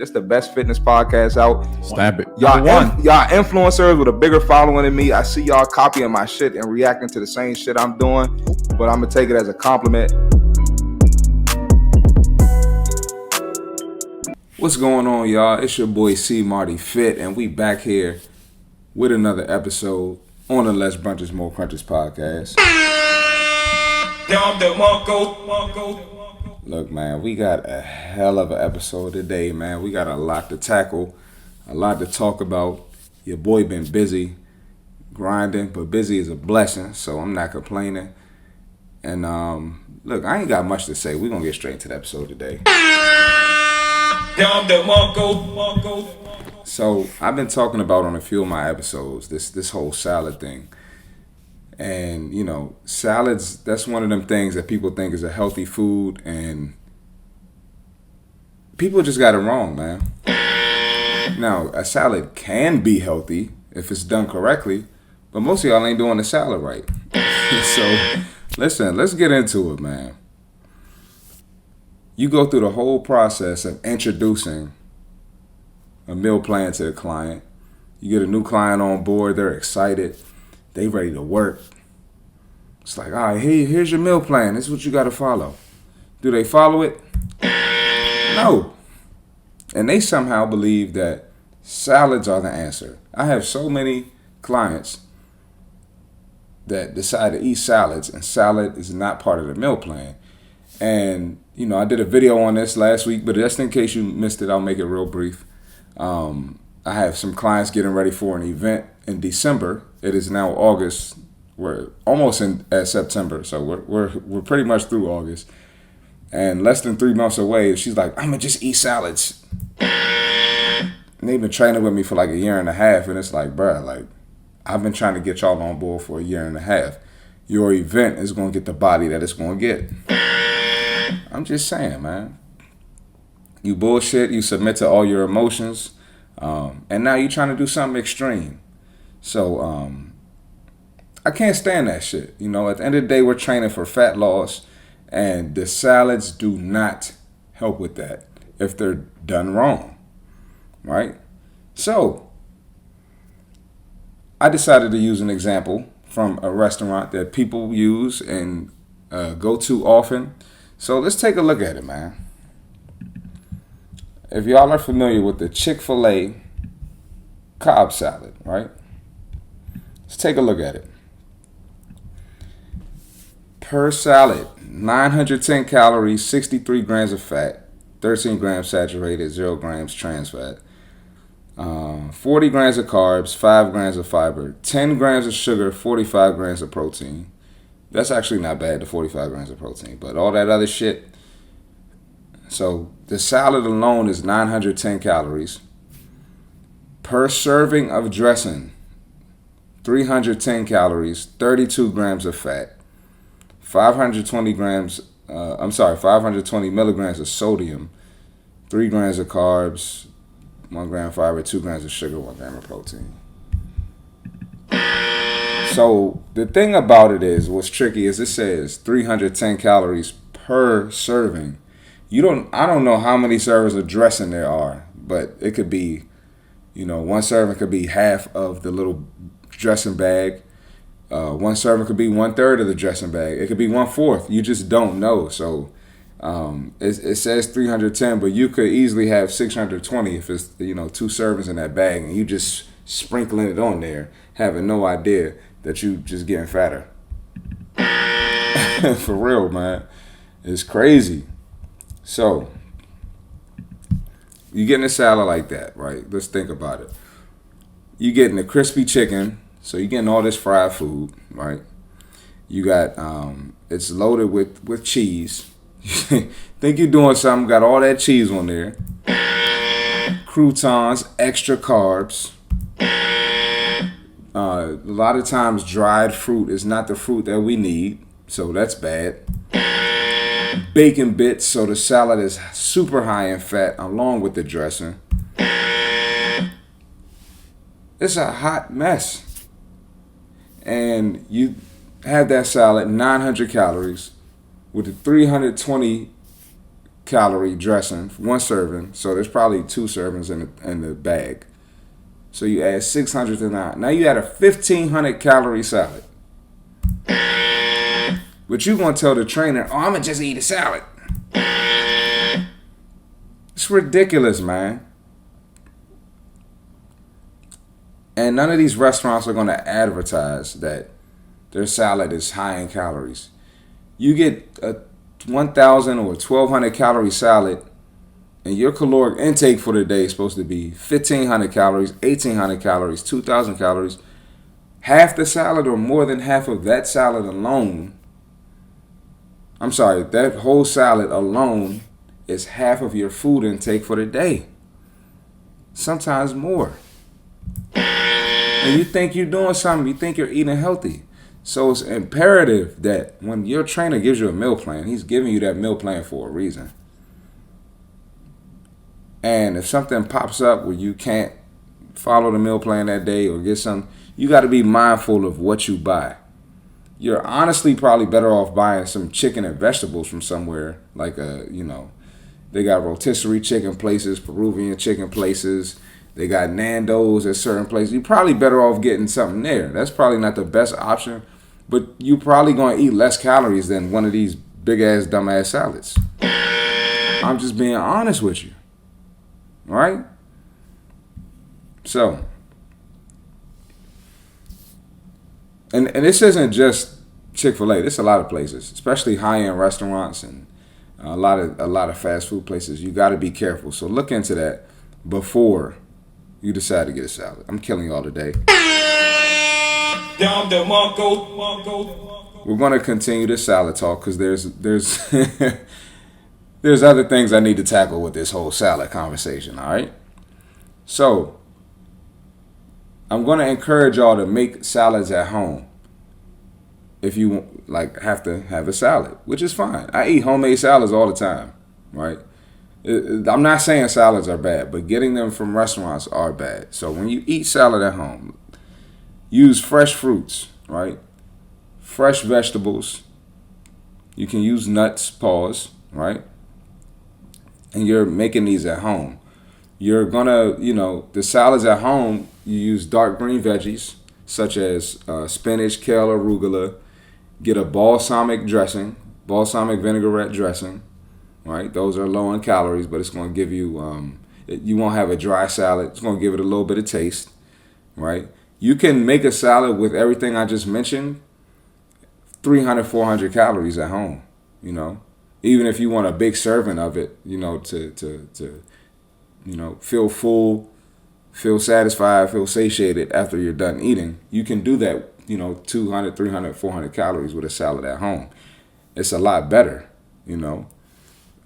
This the best fitness podcast out. Stab it. Y'all influencers with a bigger following than me. I see y'all copying my shit and reacting to the same shit I'm doing, but I'm gonna take it as a compliment. What's going on, y'all? It's your boy CMartyFit, and we back here with another episode on the Less Brunches, More Crunches podcast. Look, man, we got a hell of an episode today, man. We got a lot to tackle, a lot to talk about. Your boy been busy grinding, but busy is a blessing, so I'm not complaining. And look, I ain't got much to say. We're gonna get straight into the episode today. So I've been talking about on a few of my episodes this whole salad thing. And, you know, salads, that's one of them things that people think is a healthy food, and people just got it wrong, man. Now, a salad can be healthy if it's done correctly, but most of y'all ain't doing the salad right. So, listen, let's get into it, man. You go through the whole process of introducing a meal plan to the client. You get a new client on board, they're excited. They ready to work. It's like, all right, here's your meal plan. This is what you got to follow. Do they follow it? No. And they somehow believe that salads are the answer. I have so many clients that decide to eat salads, and salad is not part of the meal plan. And, you know, I did a video on this last week, but just in case you missed it, I'll make it real brief. I have some clients getting ready for an event in December. It is now August. We're almost at September, so we're pretty much through August, and less than 3 months away. She's like, I'm gonna just eat salads. And they've been training with me for like a year and a half, and it's like, bruh, like I've been trying to get y'all on board for a year and a half. Your event is gonna get the body that it's gonna get. I'm just saying, man. You bullshit. You submit to all your emotions. And now you're trying to do something extreme. So, I can't stand that shit. You know, at the end of the day, we're training for fat loss, and the salads do not help with that if they're done wrong, right? So, I decided to use an example from a restaurant that people use and go to often. So, let's take a look at it, man. If y'all are familiar with the Chick-fil-A Cobb salad, right? Let's take a look at it. Per salad, 910 calories, 63 grams of fat, 13 grams saturated, 0 grams trans fat, 40 grams of carbs, 5 grams of fiber, 10 grams of sugar, 45 grams of protein. That's actually not bad, the 45 grams of protein, but all that other shit. So the salad alone is 910 calories. Per serving of dressing, 310 calories, 32 grams of fat, 520 milligrams of sodium, 3 grams of carbs, 1 gram of fiber, 2 grams of sugar, 1 gram of protein. So the thing about it is, what's tricky is it says 310 calories per serving. I don't know how many servings of dressing there are, but it could be, you know, one serving could be half of the little dressing bag. One serving could be 1/3 of the dressing bag. It could be 1/4. You just don't know. So it says 310, but you could easily have 620 if it's, you know, 2 servings in that bag, and you just sprinkling it on there, having no idea that you just getting fatter. For real, man. It's crazy. So, you getting a salad like that, right? Let's think about it. You getting a crispy chicken, so you're getting all this fried food, right? You got, it's loaded with cheese. Think you're doing something, got all that cheese on there. Croutons, extra carbs. A lot of times dried fruit is not the fruit that we need, so that's bad. Bacon bits, so the salad is super high in fat along with the dressing. It's a hot mess. And you have that salad, 900 calories, with the 320 calorie dressing, one serving. So there's probably 2 servings in the bag. So you add 600 to that. Now you add a 1,500 calorie salad. But you gonna tell the trainer, "Oh, I'm gonna just eat a salad." It's ridiculous, man. And none of these restaurants are gonna advertise that their salad is high in calories. You get a 1,000 or 1,200 calorie salad, and your caloric intake for the day is supposed to be 1,500 calories, 1,800 calories, 2,000 calories. Half the salad or more than half of that salad alone, that whole salad alone is half of your food intake for the day. Sometimes more. And you think you're doing something, you think you're eating healthy. So it's imperative that when your trainer gives you a meal plan, he's giving you that meal plan for a reason. And if something pops up where you can't follow the meal plan that day or get some, you got to be mindful of what you buy. You're honestly probably better off buying some chicken and vegetables from somewhere, like they got rotisserie chicken places, Peruvian chicken places. They got Nando's at certain places. You're probably better off getting something there. That's probably not the best option, but you're probably going to eat less calories than one of these big-ass, dumb-ass salads. I'm just being honest with you. All right? So, and this isn't just Chick-fil-A. This is a lot of places, especially high-end restaurants and a lot of fast food places. You got to be careful. So look into that before you decide to get a salad. I'm killing y'all today. We're going to continue this salad talk because there's there's other things I need to tackle with this whole salad conversation. All right. So I'm going to encourage y'all to make salads at home. If you have to have a salad, which is fine. I eat homemade salads all the time, right? I'm not saying salads are bad, but getting them from restaurants are bad. So when you eat salad at home, use fresh fruits, right? Fresh vegetables. You can use nuts, right? And you're making these at home. You're gonna, the salads at home, you use dark green veggies, such as spinach, kale, arugula. Get a balsamic vinaigrette dressing. Right, those are low in calories, but it's going to give you, you won't have a dry salad. It's going to give it a little bit of taste, right? You can make a salad with everything I just mentioned, 300, 400 calories at home, Even if you want a big serving of it, to feel full, feel satisfied, feel satiated after you're done eating, you can do that, 200, 300, 400 calories with a salad at home. It's a lot better,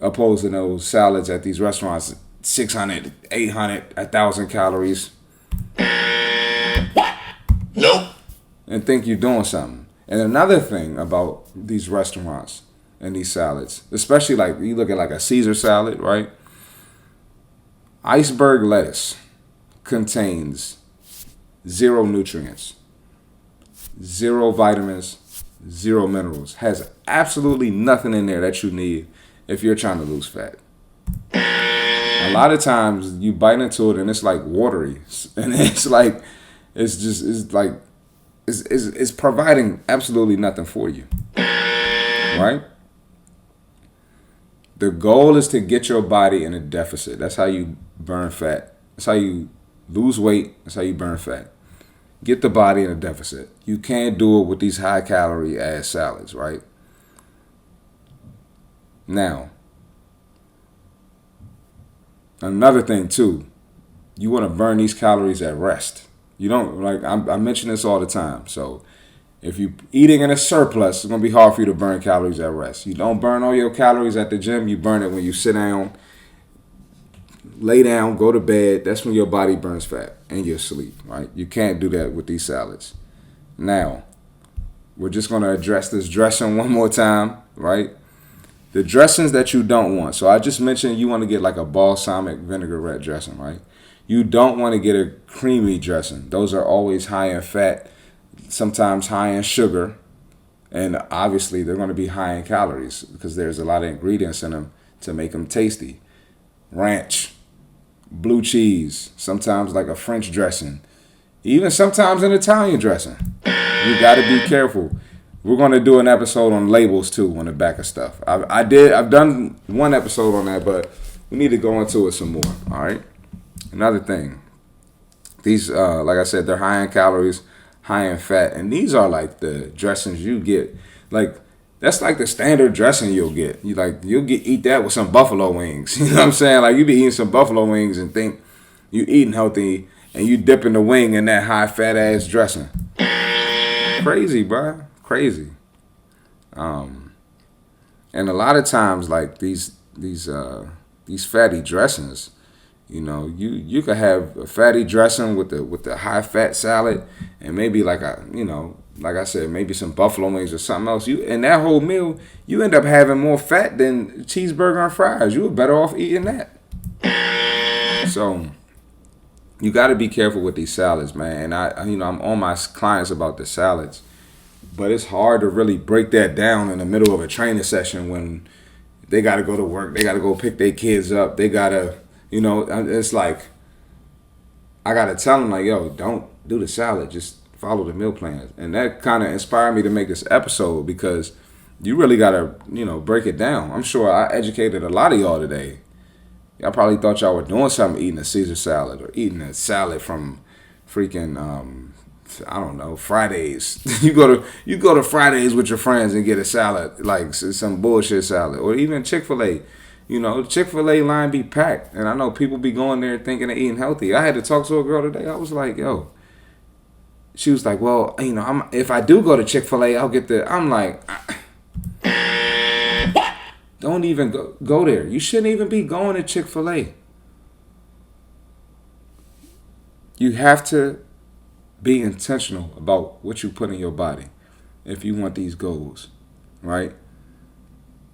opposed to those salads at these restaurants, 600, 800, 1,000 calories. What? Nope. And think you're doing something. And another thing about these restaurants and these salads, especially you look at a Caesar salad, right? Iceberg lettuce contains 0 nutrients, 0 vitamins, 0 minerals. Has absolutely nothing in there that you need if you're trying to lose fat. A lot of times you bite into it and it's watery, and it's providing absolutely nothing for you, right? The goal is to get your body in a deficit. That's how you burn fat. That's how you lose weight. That's how you burn fat. Get the body in a deficit. You can't do it with these high calorie ass salads, right? Now, another thing too, you want to burn these calories at rest. You don't I mention this all the time. So if you're eating in a surplus, it's going to be hard for you to burn calories at rest. You don't burn all your calories at the gym. You burn it when you sit down, lay down, go to bed. That's when your body burns fat and you sleep, right? You can't do that with these salads. Now, we're just going to address this dressing one more time, right? The dressings that you don't want. So I just mentioned you want to get a balsamic vinaigrette dressing, right? You don't want to get a creamy dressing. Those are always high in fat, sometimes high in sugar, and obviously they're going to be high in calories because there's a lot of ingredients in them to make them tasty. Ranch, blue cheese, sometimes like a French dressing, even sometimes an Italian dressing. You got to be careful. We're going to do an episode on labels too on the back of stuff. I've done one episode on that, but we need to go into it some more. All right. Another thing, these like I said, they're high in calories, high in fat, and these are like the dressings you get. Like that's like the standard dressing you'll get. You'll eat that with some buffalo wings. You know what I'm saying? Like you be eating some buffalo wings and think you eating healthy, and you dipping the wing in that high fat ass dressing. Crazy, bro. Crazy. And a lot of times, like these fatty dressings, you know, you could have a fatty dressing with the high fat salad, and maybe like I said, maybe some buffalo wings or something else. In that whole meal, you end up having more fat than cheeseburger and fries. You were better off eating that. So you got to be careful with these salads, man. And I'm on my clients about the salads, but it's hard to really break that down in the middle of a training session when they got to go to work, they got to go pick their kids up, they got to, it's like I got to tell them like, yo, don't do the salad, just follow the meal plans. And that kind of inspired me to make this episode because you really got to, break it down. I'm sure I educated a lot of y'all today. Y'all probably thought y'all were doing something eating a Caesar salad or eating a salad from freaking, I don't know, Fridays. you go to Fridays with your friends and get a salad, like some bullshit salad. Or even Chick-fil-A. The Chick-fil-A line be packed. And I know people be going there thinking they're eating healthy. I had to talk to a girl today. I was like, yo. She was like, well, if I do go to Chick-fil-A, I'll get I'm like, don't even go there. You shouldn't even be going to Chick-fil-A. You have to be intentional about what you put in your body if you want these goals, right?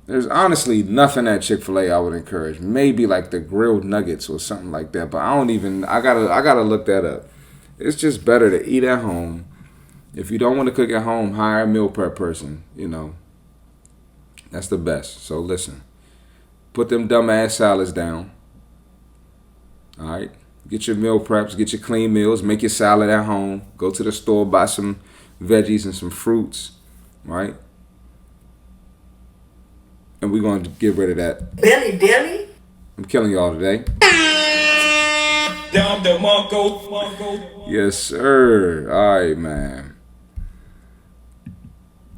There's honestly nothing at Chick-fil-A I would encourage. Maybe like the grilled nuggets or something like that, but I gotta look that up. It's just better to eat at home. If you don't want to cook at home, hire a meal prep person, That's the best. So listen, put them dumbass salads down. All right? Get your meal preps, get your clean meals, make your salad at home. Go to the store, buy some veggies and some fruits, right? And we're going to get rid of that. Billy? I'm killing y'all today. Yes, sir. All right, man.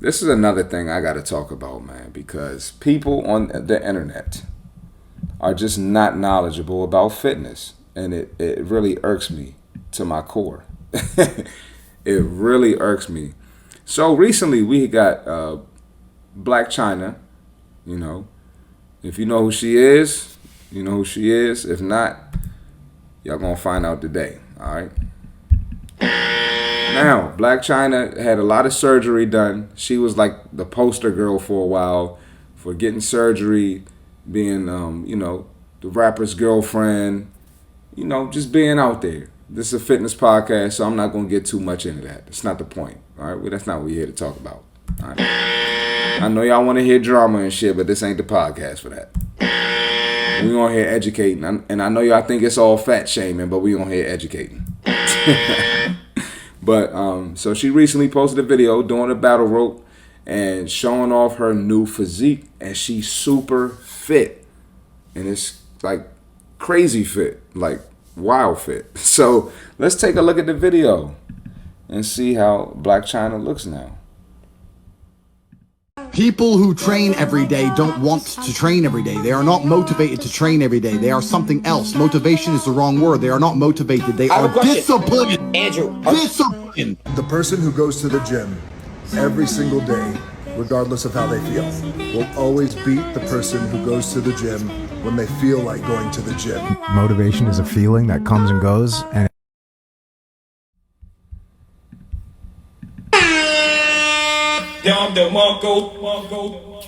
This is another thing I got to talk about, man, because people on the internet are just not knowledgeable about fitness. And it really irks me to my core. It really irks me. So recently we got Blac Chyna. If you know who she is, you know who she is. If not, y'all gonna find out today. All right. Now, Blac Chyna had a lot of surgery done. She was like the poster girl for a while for getting surgery, being the rapper's girlfriend. Just being out there. This is a fitness podcast, so I'm not going to get too much into that. That's not the point. All right? Well, that's not what we're here to talk about. All right? I know y'all want to hear drama and shit, but this ain't the podcast for that. We on here educating. And I know y'all think it's all fat shaming, but we on here educating. But, so she recently posted a video doing a battle rope and showing off her new physique. And she's super fit. And it's like crazy fit, like wild fit. So let's take a look at the video and see how Blac Chyna looks now. People who train every day don't want to train every day. They are not motivated to train every day. They are something else. Motivation is the wrong word. They are not motivated. They are disciplined. Andrew. Disciplined. The person who goes to the gym every single day, regardless of how they feel, will always beat the person who goes to the gym when they feel like going to the gym. Motivation is a feeling that comes and goes, and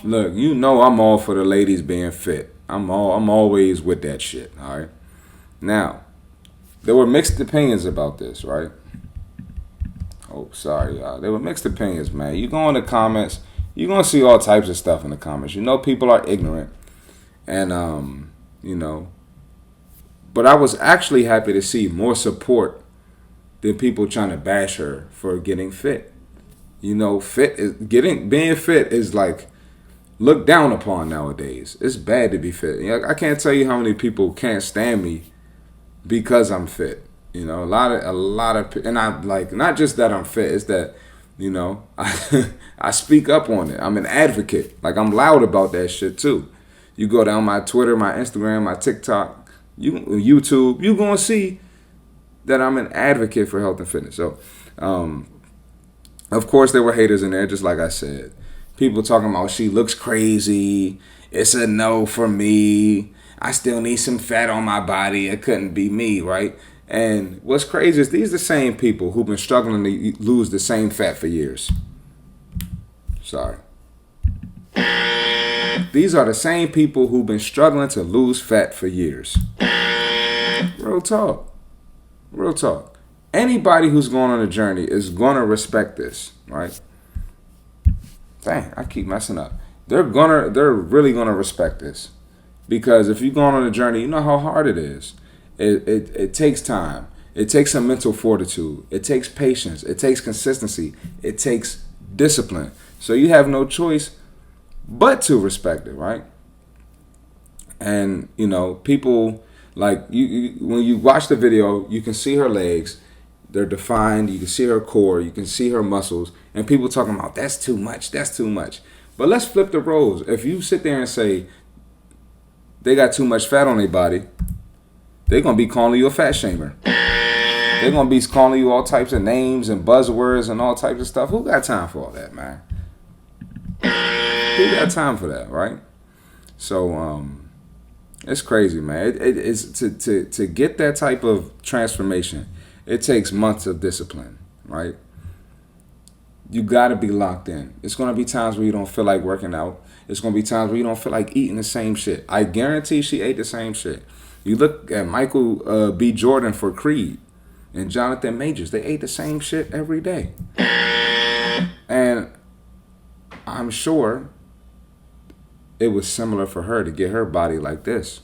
look, I'm all for the ladies being fit. I'm always with that shit. All right. Now, there were mixed opinions about this, right? Oh, sorry, y'all. There were mixed opinions, man. You go in the comments, you're gonna see all types of stuff in the comments. People are ignorant. And you know, but I was actually happy to see more support than people trying to bash her for getting fit. You know, being fit is like looked down upon nowadays. It's bad to be fit. You know, I can't tell you how many people can't stand me because I'm fit. You know, a lot of, and I like not just that I'm fit. It's that, you know, I speak up on it. I'm an advocate. Like I'm loud about that shit too. You go down my Twitter, my Instagram, my TikTok, YouTube, you gonna see that I'm an advocate for health and fitness. So, of course, there were haters in there, just like I said. People talking about she looks crazy. It's a no for me. I still need some fat on my body. It couldn't be me, right? And what's crazy is these are the same people who've been struggling to lose the same fat for years. Sorry. These are the same people who've been struggling to lose fat for years. Real talk. Real talk. Anybody who's going on a journey is going to respect this, right? Dang, I keep messing up. They're really gonna respect this, because if you're going on a journey, you know how hard it is. It takes time. It takes some mental fortitude. It takes patience. It takes consistency. It takes discipline. So you have no choice but to respect it, right? And you know, people like you when you watch the video, you can see her legs. They're defined. You can see her core. You can see her muscles. And people talking about, that's too much. That's too much. But let's flip the roles. If you sit there and say they got too much fat on their body, they're going to be calling you a fat shamer. They're going to be calling you all types of names and buzzwords and all types of stuff. Who got time for all that, man? Who got time for that, right? So, it's crazy, man. It's to get that type of transformation, it takes months of discipline, right? You got to be locked in. It's going to be times where you don't feel like working out. It's going to be times where you don't feel like eating the same shit. I guarantee she ate the same shit. You look at Michael B. Jordan for Creed and Jonathan Majors. They ate the same shit every day. And I'm sure it was similar for her to get her body like this.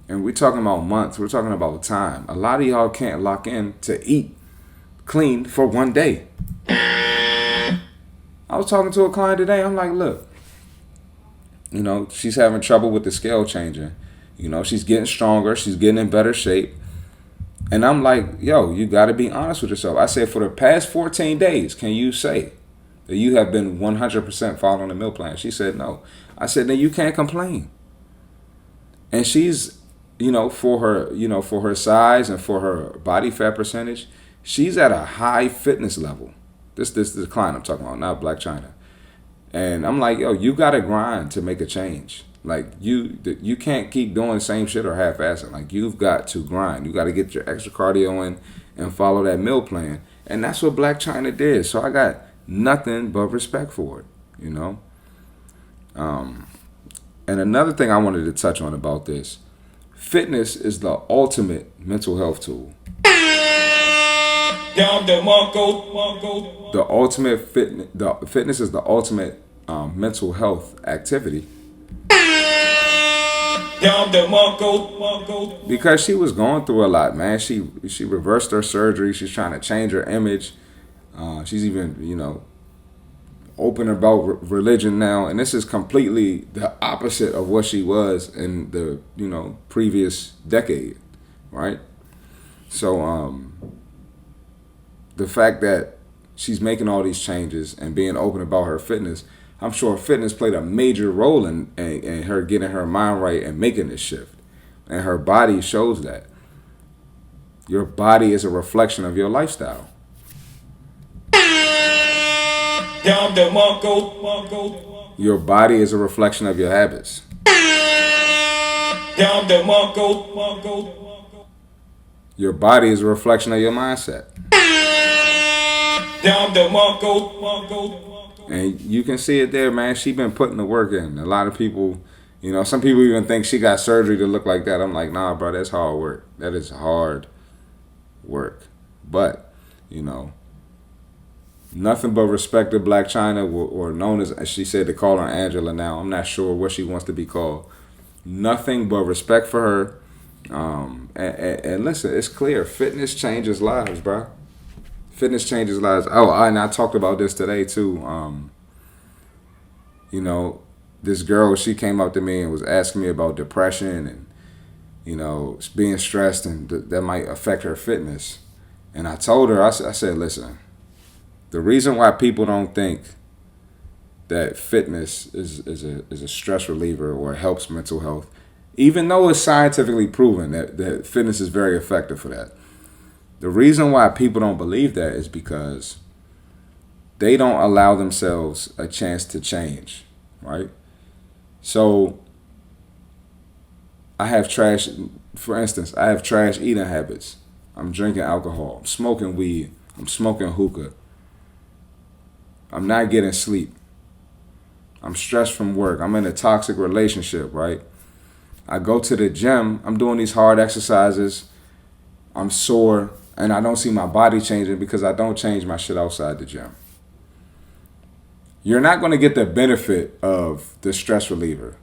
And we're talking about months. We're talking about time. A lot of y'all can't lock in to eat clean for one day. I was talking to a client today. I'm like, look, you know, she's having trouble with the scale changing. You know, she's getting stronger. She's getting in better shape. And I'm like, yo, you got to be honest with yourself. I said, for the past 14 days, can you say that you have been 100% following the meal plan? She said, no. I said, then you can't complain. And she's, for her size and for her body fat percentage, she's at a high fitness level. This is the client I'm talking about, not Blac Chyna. And I'm like, yo, you got to grind to make a change. Like, you can't keep doing the same shit or half-assing. Like, you've got to grind. You got to get your extra cardio in and follow that meal plan. And that's what Blac Chyna did. So I got nothing but respect for it, And another thing I wanted to touch on about this, fitness is the ultimate mental health tool. Fitness is the ultimate mental health activity. Because she was going through a lot, man. She reversed her surgery. She's trying to change her image. She's even, open about religion now. And this is completely the opposite of what she was in the, previous decade, right? So the fact that she's making all these changes and being open about her fitness, I'm sure fitness played a major role in her getting her mind right and making this shift. And her body shows that. Your body is a reflection of your lifestyle. Your body is a reflection of your habits. Your body is a reflection of your mindset. And you can see it there, man. She been putting the work in. A lot of people, some people even think she got surgery to look like that. I'm like, nah, bro, that's hard work. That is hard work. But, Nothing but respect to Blac Chyna, or known as she said to call her Angela now. I'm not sure what she wants to be called. Nothing but respect for her. And listen, it's clear. Fitness changes lives, bro. Fitness changes lives. Oh, and I talked about this today too. You know, this girl, she came up to me and was asking me about depression and, you know, being stressed, and that might affect her fitness. And I told her, I said, listen, the reason why people don't think that fitness is a stress reliever or helps mental health, even though it's scientifically proven that fitness is very effective for that, the reason why people don't believe that is because they don't allow themselves a chance to change, right? So for instance, I have trash eating habits. I'm drinking alcohol. I'm smoking weed. I'm smoking hookah. I'm not getting sleep. I'm stressed from work. I'm in a toxic relationship, right? I go to the gym. I'm doing these hard exercises. I'm sore, and I don't see my body changing because I don't change my shit outside the gym. You're not going to get the benefit of the stress reliever,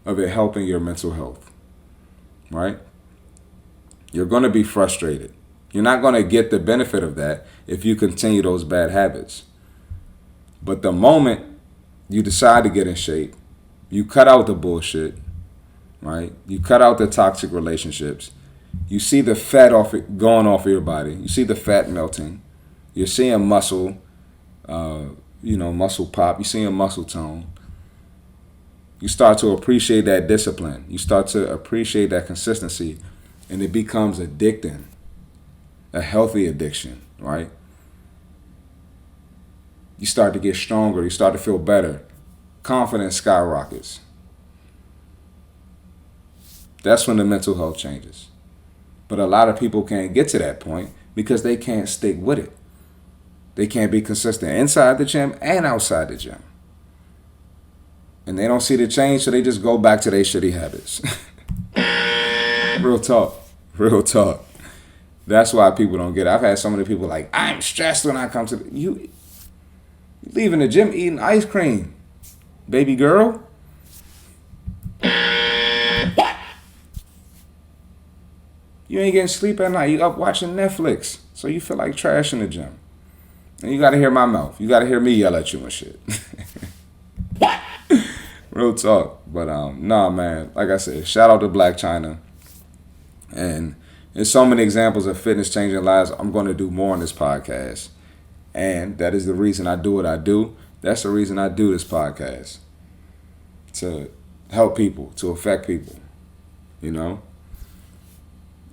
of it helping your mental health, right? You're going to be frustrated. You're not going to get the benefit of that if you continue those bad habits. But the moment you decide to get in shape, you cut out the bullshit, right? You cut out the toxic relationships. You see the fat going off of your body. You see the fat melting. You're seeing muscle, muscle pop. You're seeing muscle tone. You start to appreciate that discipline. You start to appreciate that consistency, and it becomes addicting, a healthy addiction, right? You start to get stronger. You start to feel better. Confidence skyrockets. That's when the mental health changes. But a lot of people can't get to that point because they can't stick with it. They can't be consistent inside the gym and outside the gym. And they don't see the change, so they just go back to their shitty habits. Real talk. Real talk. That's why people don't get it. I've had so many people like, I'm stressed when I come to you leaving the gym eating ice cream, baby girl. You ain't getting sleep at night. You up watching Netflix, so you feel like trash in the gym. And you got to hear my mouth. You got to hear me yell at you and shit. Real talk. But nah, man. Like I said, shout out to Blac Chyna. And there's so many examples of fitness changing lives. I'm going to do more on this podcast. And that is the reason I do what I do. That's the reason I do this podcast. To help people, to affect people. You know?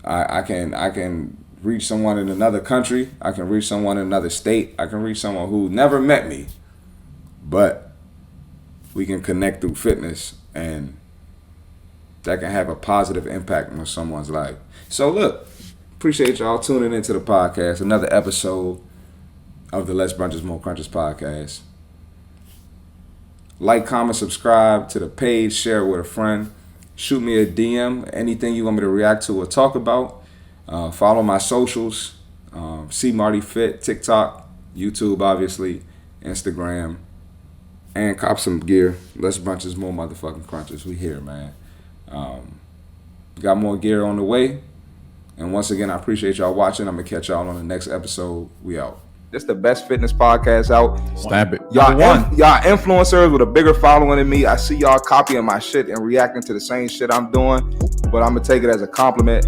I can reach someone in another country. I can reach someone in another state. I can reach someone who never met me. But we can connect through fitness, and that can have a positive impact on someone's life. So look, appreciate y'all tuning into the podcast. Another episode of the Less Brunches, More Crunches podcast. Like, comment, subscribe to the page, share it with a friend. Shoot me a DM, anything you want me to react to or talk about. Follow my socials, CMartyFit, TikTok, YouTube, obviously, Instagram, and cop some gear. Less brunches, more motherfucking crunches. We here, man. Got more gear on the way. And once again, I appreciate y'all watching. I'm going to catch y'all on the next episode. We out. This the best fitness podcast out. Stab it. Y'all influencers with a bigger following than me. I see y'all copying my shit and reacting to the same shit I'm doing. But I'm going to take it as a compliment.